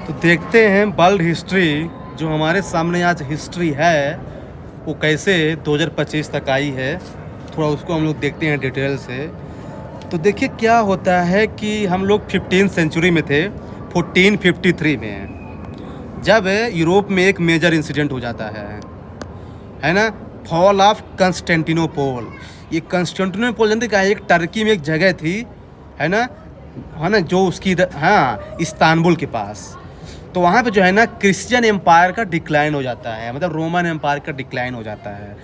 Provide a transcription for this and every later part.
तो देखते हैं वर्ल्ड हिस्ट्री जो हमारे सामने आज हिस्ट्री है वो कैसे 2025 तक आई है। थोड़ा उसको हम लोग देखते हैं डिटेल से। तो देखिए क्या होता है कि हम लोग 15th सेंचुरी में थे, 1453 में, जब यूरोप में एक मेजर इंसिडेंट हो जाता है ना, फॉल ऑफ कंस्टेंटिनोपोल। ये कंस्टेंटिनोपोल जानते क्या है? एक टर्की में एक जगह थी, है ना, जो उसकी हाँ, इस्तांबुल के पास। तो वहाँ पे जो है ना क्रिश्चियन एम्पायर का डिक्लाइन हो जाता है, मतलब रोमन एम्पायर का डिक्लाइन हो जाता है,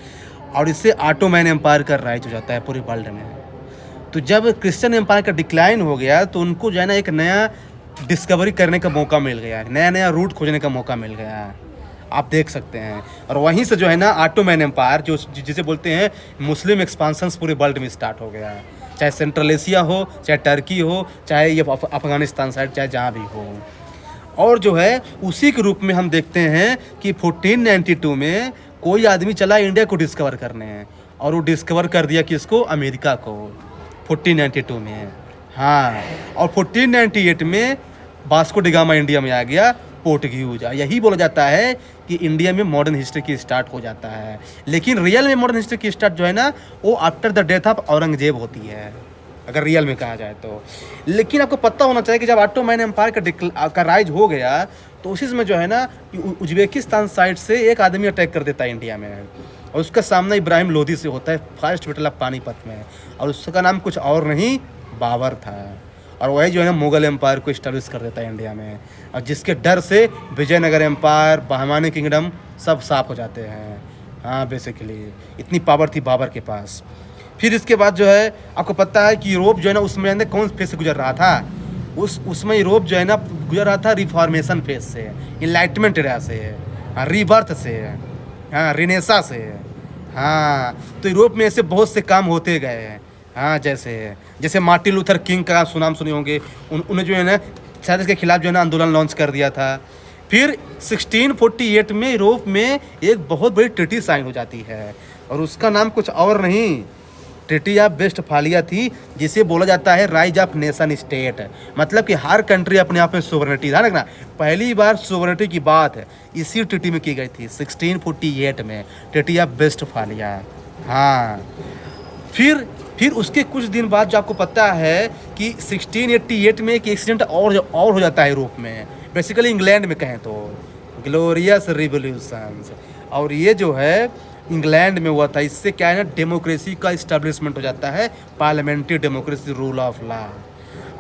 और इससे ऑटोमैन एम्पायर का राइज हो जाता है पूरे वर्ल्ड में। तो जब क्रिश्चियन एम्पायर का डिक्लाइन हो गया तो उनको जो है ना एक नया डिस्कवरी करने का मौका मिल गया है, नया नया रूट खोजने का मौका मिल गया है, आप देख सकते हैं। और वहीं से जो है ना ऑटोमैन एम्पायर जो जिसे बोलते हैं मुस्लिम एक्सपांसन्स पूरे वर्ल्ड में स्टार्ट हो गया है, चाहे सेंट्रल एशिया हो, चाहे टर्की हो, चाहे ये अफगानिस्तान साइड, चाहे जहाँ भी हो। और जो है उसी के रूप में हम देखते हैं कि 1492 में कोई आदमी चला इंडिया को डिस्कवर करने हैं, और वो डिस्कवर कर दिया कि इसको अमेरिका को 1492 में। हाँ, और 1498 में वास्को डी गामा इंडिया में आ गया, पोर्टुगीज। यही बोला जाता है कि इंडिया में मॉडर्न हिस्ट्री की स्टार्ट हो जाता है। लेकिन रियल में मॉडर्न हिस्ट्री की स्टार्ट जो है ना वो after the death of Aurangzeb होती है, अगर रियल में कहा जाए तो। लेकिन आपको पता होना चाहिए कि जब ऑटोमैन एम्पायर का राइज हो गया तो उसी समय जो है ना उज्बेकिस्तान साइड से एक आदमी अटैक कर देता है इंडिया में, और उसका सामना इब्राहिम लोदी से होता है फर्स्ट बैटल ऑफ पानीपत में, और उसका नाम कुछ और नहीं बाबर था। और वही जो है ना मुगल एम्पायर को इस्टेब्लिश कर देता है इंडिया में, और जिसके डर से विजयनगर एम्पायर, बहमानी किंगडम सब साफ हो जाते हैं। हाँ, बेसिकली इतनी पावर थी बाबर के पास। फिर इसके बाद जो है आपको पता है कि यूरोप जो है ना उसमें कौन फेज से गुजर रहा था? उसमें यूरोप जो है ना गुजर रहा था रिफॉर्मेशन फेज से, इनलाइटमेंट एरा से, हाँ, रीबर्थ से, हाँ, रिनेसा से। हाँ, तो यूरोप में ऐसे बहुत से काम होते गए हैं। हाँ, जैसे मार्टिन लूथर किंग का सुनाम सुने होंगे, उन्हें जो है ना शायद के खिलाफ जो है ना आंदोलन लॉन्च कर दिया था। फिर 1648 में यूरोप में एक बहुत बड़ी ट्रीटी साइन हो जाती है, और उसका नाम कुछ और नहीं, ट्रीटी ऑफ वेस्टफालिया थी, जिसे बोला जाता है राइज ऑफ नेशन स्टेट। मतलब कि हर कंट्री अपने आप में सोवरेनिटी, ध्यान रखना, पहली बार सोवरेनिटी की बात इसी ट्रीटी में की गई थी 1648 में, ट्रीटी ऑफ वेस्टफालिया। हाँ, फिर उसके कुछ दिन बाद जो आपको पता है कि 1688 में एक एक्सीडेंट और हो जाता है यूरोप में, बेसिकली इंग्लैंड में कहें तो ग्लोरियस रिवोल्यूशन। और ये जो है इंग्लैंड में हुआ था। इससे क्या है ना डेमोक्रेसी का इस्टेब्लिशमेंट हो जाता है, parliamentary democracy, rule of law.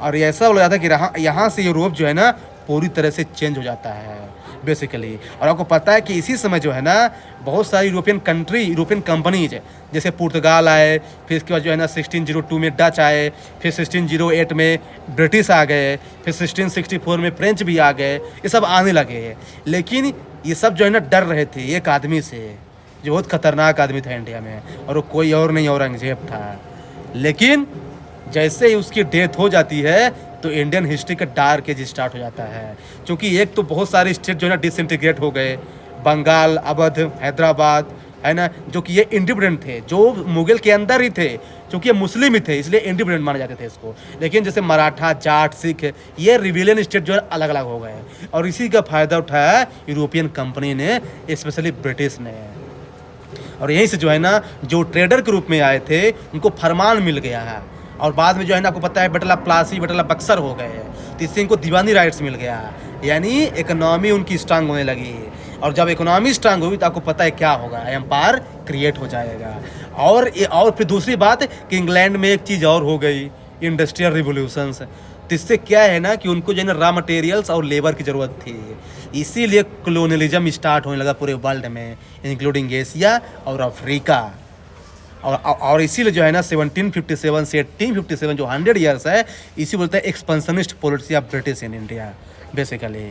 और ऐसा हो जाता है कि यहाँ से यूरोप जो है ना पूरी तरह से चेंज हो जाता है बेसिकली। और आपको पता है कि इसी समय जो है ना बहुत सारी यूरोपियन कंपनीज जैसे पुर्तगाल आए, फिर इसके बाद जो है ना 1602 में डच आए, फिर 1608 में ब्रिटिश आ गए, फिर 1664 में फ्रेंच भी आ गए, ये सब आने लगे। लेकिन ये सब जो है ना डर रहे थे एक आदमी से, जो बहुत खतरनाक आदमी था इंडिया में, और वो कोई और नहीं औरंगजेब था। लेकिन जैसे ही उसकी डेथ हो जाती है तो इंडियन हिस्ट्री का डार्क एज स्टार्ट हो जाता है, क्योंकि एक तो बहुत सारे स्टेट जो है ना डिसइंटीग्रेट हो गए, बंगाल, अवध, हैदराबाद, है ना, जो कि ये इंडिपेंडेंट थे, जो मुगल के अंदर ही थे, क्योंकि ये मुस्लिम ही थे इसलिए इंडिपेंडेंट माने जाते थे इसको। लेकिन जैसे मराठा, जाट, सिख, ये रिविलियन स्टेट जो है अलग अलग हो गए, और इसी का फ़ायदा उठाया यूरोपियन कंपनी ने, स्पेशली ब्रिटिश ने। और यहीं से जो है ना जो ट्रेडर के रूप में आए थे उनको फरमान मिल गया है, और बाद में जो है ना आपको पता है battle of Plassey, battle of Buxar हो गए, तो इससे इनको दीवानी राइट्स मिल गया, यानी इकोनॉमी उनकी स्ट्रांग होने लगी। और जब इकोनॉमी स्ट्रांग होगी तो आपको पता है क्या होगा, एम्पायर क्रिएट हो जाएगा। और फिर दूसरी बात कि इंग्लैंड में एक चीज़ और हो गई, इंडस्ट्रियल रिवोल्यूशंस। तो इससे क्या है ना कि उनको जो है ना रॉ मटेरियल्स और लेबर की ज़रूरत थी, इसीलिए कॉलोनियलिज्म स्टार्ट होने लगा पूरे वर्ल्ड में, इंक्लूडिंग एशिया और अफ्रीका। और इसीलिए जो है ना 1757 से 1857 जो 100 ईयर्स है, इसी बोलते हैं expansionist policy of British in India basically.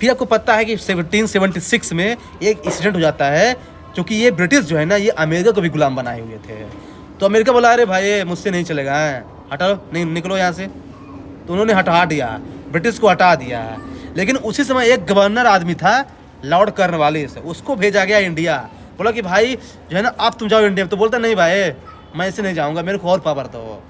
फिर आपको पता है कि 1776 में एक इंसिडेंट हो जाता है, क्योंकि ये ब्रिटिश जो है ना ये अमेरिका को भी गुलाम बनाए हुए थे। तो अमेरिका बोला अरे भाई मुझसे नहीं चलेगा, हटाओ, नहीं निकलो यहाँ से। तो उन्होंने हटा दिया, ब्रिटिश को हटा दिया। लेकिन उसी समय एक गवर्नर आदमी था लॉर्ड कॉर्नवालिस, उसको भेजा गया इंडिया। बोला कि भाई जो है ना आप तुम जाओ इंडिया में, तो बोलता नहीं भाई मैं ऐसे नहीं जाऊँगा, मेरे को और पावर दो।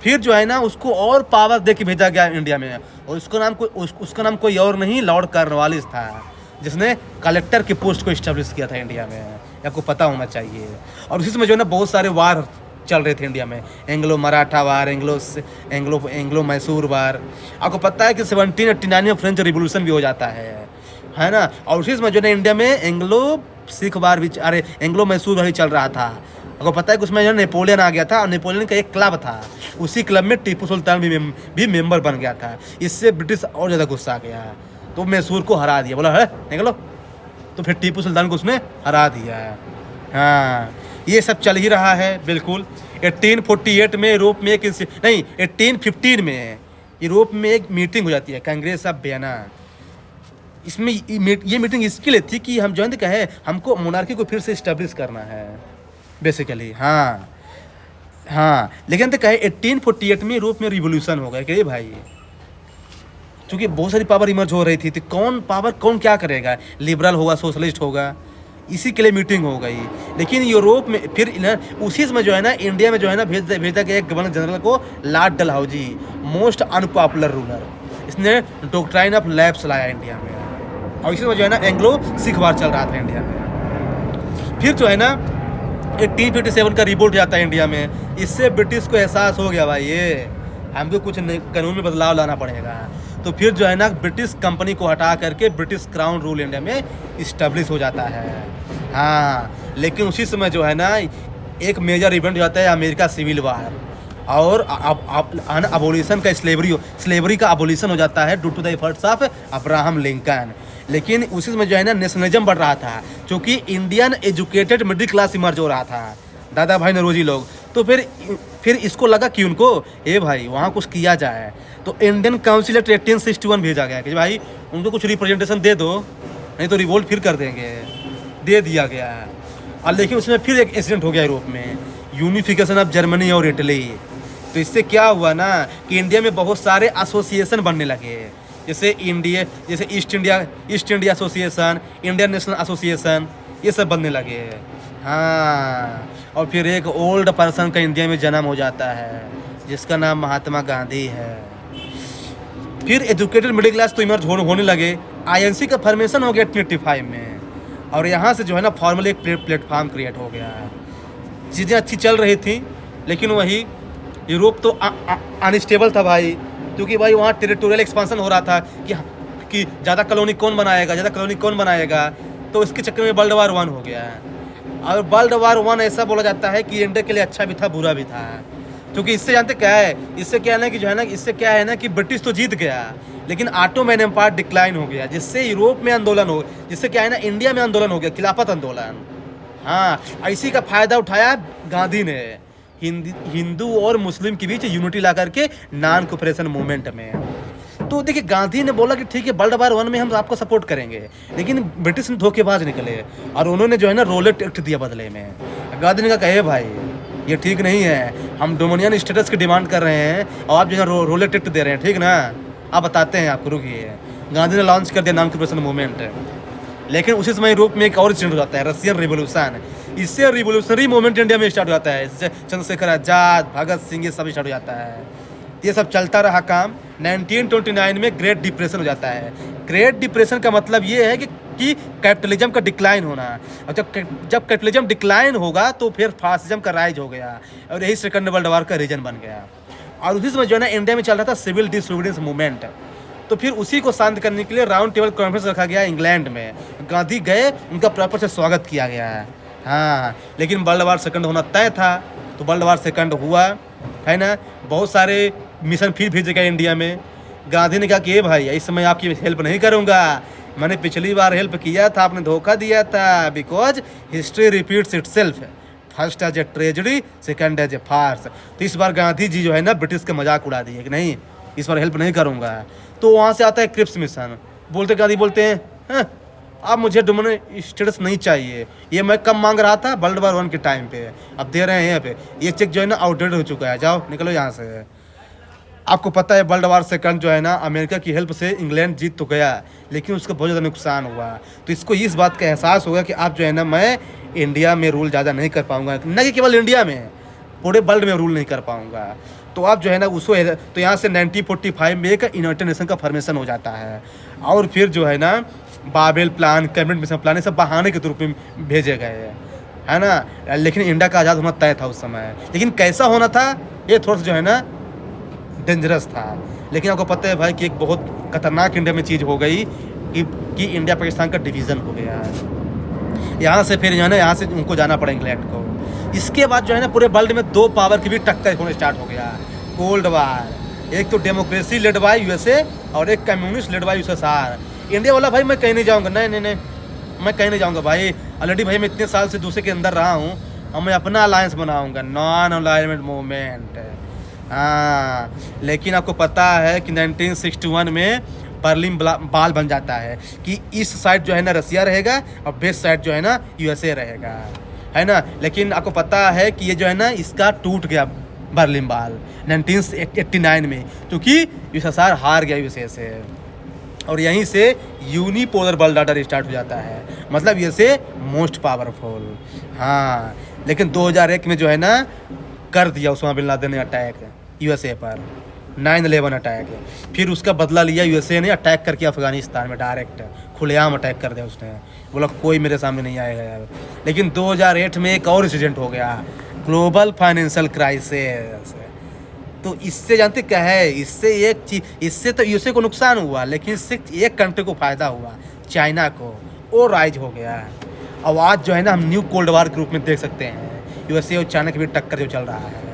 फिर जो है ना उसको और पावर दे के भेजा गया इंडिया में, और उसका नाम कोई और नहीं, लॉर्ड कॉर्नवालिस था, जिसने कलेक्टर की पोस्ट को इस्टेब्लिश किया था इंडिया में। आपको पता होना चाहिए। और उसी समय जो है ना बहुत सारे वार चल रहे थे इंडिया में, एंग्लो मराठा वार, एंग्लो मैसूर वार। आपको पता है कि 1789 में फ्रेंच रिवोल्यूशन भी हो जाता है ना। और उसी समय जो है इंडिया में एंग्लो सिख वार भी, अरे एंग्लो मैसूर वार भी चल रहा था। आपको पता है कि उसमें जो नेपोलियन आ गया था, और नेपोलियन का एक क्लब था, उसी क्लब में टीपू सुल्तान भी मेंबर बन गया था। इससे ब्रिटिश और ज़्यादा गुस्सा आ गया, तो मैसूर को हरा दिया, बोला है निकलो। तो फिर टीपू सुल्तान को उसने हरा दिया। हाँ, ये सब चल ही रहा है बिल्कुल। 1848 में यूरोप में 1815 में यूरोप में एक मीटिंग हो जाती है, कांग्रेस ऑफ वियना। इसमें ये मीटिंग इसके लिए थी कि हम जो है कहे हमको मोनार्की को फिर से इस्टेब्लिश करना है बेसिकली। हाँ, लेकिन तो कहे 1848 में यूरोप में रिवोल्यूशन हो गया कि भाई, क्योंकि बहुत सारी पावर इमर्ज हो रही थी, तो कौन क्या करेगा, लिबरल होगा, सोशलिस्ट होगा, इसी के लिए मीटिंग हो गई। लेकिन यूरोप में फिर उसी में जो है ना इंडिया में जो है ना भेजा गया एक गवर्नर जनरल को, Lord Dalhousie, most unpopular ruler. इसने डॉक्ट्राइन ऑफ लैप्स लाया इंडिया में, और इसी में जो है ना एंग्लो सिख वार चल रहा था इंडिया में। फिर जो है ना 1857 का रिवोल्ट जाता है इंडिया में। इससे ब्रिटिश को एहसास हो गया भाई ये हमको कुछ कानून में बदलाव लाना पड़ेगा। तो फिर जो है ना ब्रिटिश कंपनी को हटा करके ब्रिटिश क्राउन रूल इंडिया में इस्टेब्लिश हो जाता है। हाँ, लेकिन उसी समय जो है ना एक मेजर इवेंट हो जाता है, अमेरिका सिविल वार, और अबोलिशन का स्लेवरी का अबोलिशन हो जाता है due to the efforts of Abraham Lincoln. लेकिन उसी समय जो है ना नेशनलिज्म बढ़ रहा था, क्योंकि Indian educated middle class emerge हो रहा था, दादा भाई नौरोजी लोग। तो फिर इसको लगा कि उनको भाई वहाँ कुछ किया जाए, तो इंडियन काउंसिल एक्ट 1861 भेजा गया कि भाई उनको कुछ रिप्रेजेंटेशन दे दो, नहीं तो रिवोल्ट फिर कर देंगे। दे दिया गया। और लेकिन उसमें फिर एक इंसिडेंट हो गया यूरोप में, यूनिफिकेशन ऑफ जर्मनी और इटली। तो इससे क्या हुआ ना कि इंडिया में बहुत सारे एसोसिएशन बनने लगे, जैसे east India association, Indian national association, ये सब बनने लगे। हाँ, और फिर एक ओल्ड पर्सन का इंडिया में जन्म हो जाता है, जिसका नाम महात्मा गांधी है। फिर एजुकेटेड मिडिल क्लास तो इमर्ज होने लगे। आईएनसी का फॉर्मेशन हो गया 1885 में, और यहाँ से जो है ना फॉर्मल एक प्लेटफॉर्म क्रिएट हो गया। चीज़ें अच्छी चल रही थी, लेकिन वही यूरोप तो अनस्टेबल था भाई, क्योंकि भाई वहाँ टेरिटोरियल एक्सपांसन हो रहा था कि ज़्यादा कॉलोनी कौन बनाएगा। तो इसके चक्कर में वर्ल्ड वार 1 हो गया। और वर्ल्ड वार 1 ऐसा बोला जाता है कि इंडिया के लिए अच्छा भी था, बुरा भी था, क्योंकि इससे जानते क्या है, इससे क्या है ना कि ब्रिटिश तो जीत गया, लेकिन ऑटोमन एम्पायर डिक्लाइन हो गया, जिससे यूरोप में आंदोलन हो, जिससे क्या है ना इंडिया में आंदोलन हो गया, खिलाफत आंदोलन। हाँ, इसी का फायदा उठाया गांधी ने हिंदू और मुस्लिम के बीच यूनिटी ला करके नॉन कोऑपरेशन मूवमेंट में। तो देखिए गांधी ने बोला कि ठीक है वर्ल्ड वार 1 में हम आपको सपोर्ट करेंगे, लेकिन ब्रिटिश धोखेबाज निकले और उन्होंने जो है ना रोलेट एक्ट दिया बदले में। गांधी ने कहा भाई ये ठीक नहीं है, हम डोमिनियन स्टेटस की डिमांड कर रहे हैं और आप जो है रोलेट एक्ट दे रहे हैं, ठीक ना, आप बताते हैं आपको, रुकिए। गांधी ने लॉन्च कर दिया नॉन कोऑपरेशन मूवमेंट। लेकिन उसी समय यूरोप में एक और इंसिडेंट हो जाता है, रशियन रिवोल्यूशन। इससे रिवोल्यूशनरी मूवमेंट इंडिया में स्टार्ट हो जाता है, इससे चंद्रशेखर आजाद, भगत सिंह, ये सब स्टार्ट हो जाता है। ये सब चलता रहा काम। 1929 में ग्रेट डिप्रेशन हो जाता है। ग्रेट डिप्रेशन का मतलब ये है कि कैपिटलिज्म का डिक्लाइन होना, और जब कैपिटलिज्म डिक्लाइन होगा तो फिर फासिज्म का राइज हो गया, और यही सेकंड वर्ल्ड वॉर का रीजन बन गया। और उसी समय जो है ना इंडिया में चल रहा था सिविल डिसोबीडियंस मूवमेंट। तो फिर उसी को शांत करने के लिए राउंड टेबल कॉन्फ्रेंस रखा गया इंग्लैंड में। गांधी गए, उनका प्रॉपर से स्वागत किया गया है। हाँ, लेकिन वर्ल्ड वार सेकंड होना तय था, तो वर्ल्ड वार सेकंड हुआ है ना। बहुत सारे मिशन फिर भेजे गए इंडिया में। गांधी ने कहा कि भाई इस समय आपकी हेल्प नहीं करूँगा, मैंने पिछली बार हेल्प किया था, आपने धोखा दिया था, because history repeats itself, first as a tragedy, second as a farce. तो इस बार गांधी जी जो है ना ब्रिटिश का मजाक उड़ा दिए कि नहीं इस बार हेल्प नहीं करूँगा। तो वहाँ से आता है क्रिप्स मिशन। गांधी बोलते हैं अब मुझे डोमिनियन स्टेटस नहीं चाहिए, ये मैं कम मांग रहा था वर्ल्ड वार 1 के टाइम पे, अब दे रहे हैं यहाँ पे। ये चेक जो है ना आउटडेटेड हो चुका है, जाओ निकलो यहाँ से। आपको पता है वर्ल्ड वार सेकंड जो है ना अमेरिका की हेल्प से इंग्लैंड जीत तो गया, लेकिन उसका बहुत ज़्यादा नुकसान हुआ। तो इसको इस बात का एहसास होगा कि आप जो है ना मैं इंडिया में रूल ज़्यादा नहीं कर पाऊँगा, न कि केवल इंडिया में, पूरे वर्ल्ड में रूल नहीं कर पाऊँगा। तो तो अब जो है ना उसको तो यहाँ से 1945 में एक यूनाइटेड नेशन का फॉर्मेशन हो जाता है। और फिर जो है ना Babel plan, cabinet mission plan, ये सब बहाने के रूप में भेजे गए, है ना। लेकिन इंडिया का आज़ाद होना तय था उस समय। लेकिन कैसा होना था ये थोड़ा सा जो है ना डेंजरस था। लेकिन आपको पता है भाई कि एक बहुत खतरनाक इंडिया में चीज़ हो गई कि इंडिया पाकिस्तान का डिवीज़न हो गया है। यहाँ से फिर यहाँ से उनको जाना पड़ा इंग्लैंड को। इसके बाद जो है ना पूरे वर्ल्ड में दो पावर की भी टक्कर होने स्टार्ट हो गया, कोल्ड वार। एक तो डेमोक्रेसी लेड बाय यूएसए और एक communist led by USSR. India वाला भाई मैं कहीं नहीं जाऊँगा, नहीं, मैं कहीं नहीं जाऊँगा भाई। ऑलरेडी भाई मैं इतने साल से दूसरे के अंदर रहा हूँ और मैं अपना अलायंस बनाऊँगा, नॉन अलाइनमेंट मूवमेंट। हाँ, लेकिन आपको पता है कि 1961 में बर्लिन बाल बन जाता है कि इस साइड जो है ना रसिया रहेगा और वेस्ट साइड जो है ना यूएसए रहेगा, है ना। लेकिन आपको पता है कि ये जो है ना इसका टूट गया बर्लिन बाल 1989 में, क्योंकि यूएसएसआर हार गया यूएसए से। और यहीं से यूनिपोलर वर्ल्ड ऑर्डर स्टार्ट हो जाता है, मतलब यूएसए मोस्ट पावरफुल। हाँ, लेकिन 2001 में जो है ना कर दिया उस्मा बिन लादेन ने अटैक यूएसए पर, 9/11 अटैक। फिर उसका बदला लिया यूएसए ने, अटैक करके अफगानिस्तान में डायरेक्ट खुलेआम अटैक कर दिया उसने। बोला कोई मेरे सामने नहीं आएगा यार। लेकिन 2008 में एक और इंसिडेंट हो गया, ग्लोबल फाइनेंशियल क्राइसिस। तो इससे जानते क्या है, इससे एक चीज, इससे तो यूएसए को नुकसान हुआ, लेकिन इससे एक कंट्री को फ़ायदा हुआ, चाइना को, वो राइज हो गया। अब आज जो है ना हम न्यू कोल्ड वार के रूप में देख सकते हैं यूएसए और चाइना के बीच टक्कर जो चल रहा है।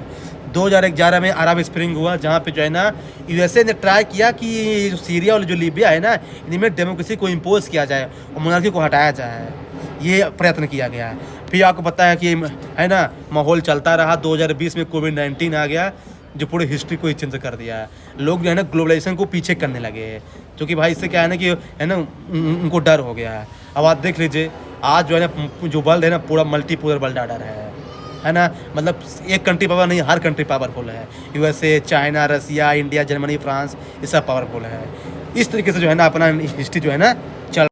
2011 में अरब स्प्रिंग हुआ, जहाँ पे जो है ना यूएसए ने ट्राई किया कि जो सीरिया और जो लीबिया है ना, इनमें डेमोक्रेसी को इम्पोज किया जाए और मोनार्की को हटाया जाए, ये प्रयत्न किया गया है। फिर आपको पता है कि है ना माहौल चलता रहा। 2020 में कोविड-19 आ गया जो पूरी हिस्ट्री को ही चेंज कर दिया है। लोग जो है ना ग्लोबलाइजेशन को पीछे करने लगे, क्योंकि भाई इससे क्या है ना कि है ना उनको डर हो गया है। अब आप देख लीजिए आज जो है ना जो वर्ल्ड है ना पूरा मल्टीपोलर वर्ल्ड ऑर्डर है ना। मतलब एक कंट्री पावर नहीं, हर कंट्री पावरफुल है। यूएसए, चाइना, रसिया, इंडिया, जर्मनी, फ्रांस, ये सब पावरफुल है। इस तरीके से जो है ना अपना हिस्ट्री जो है ना चल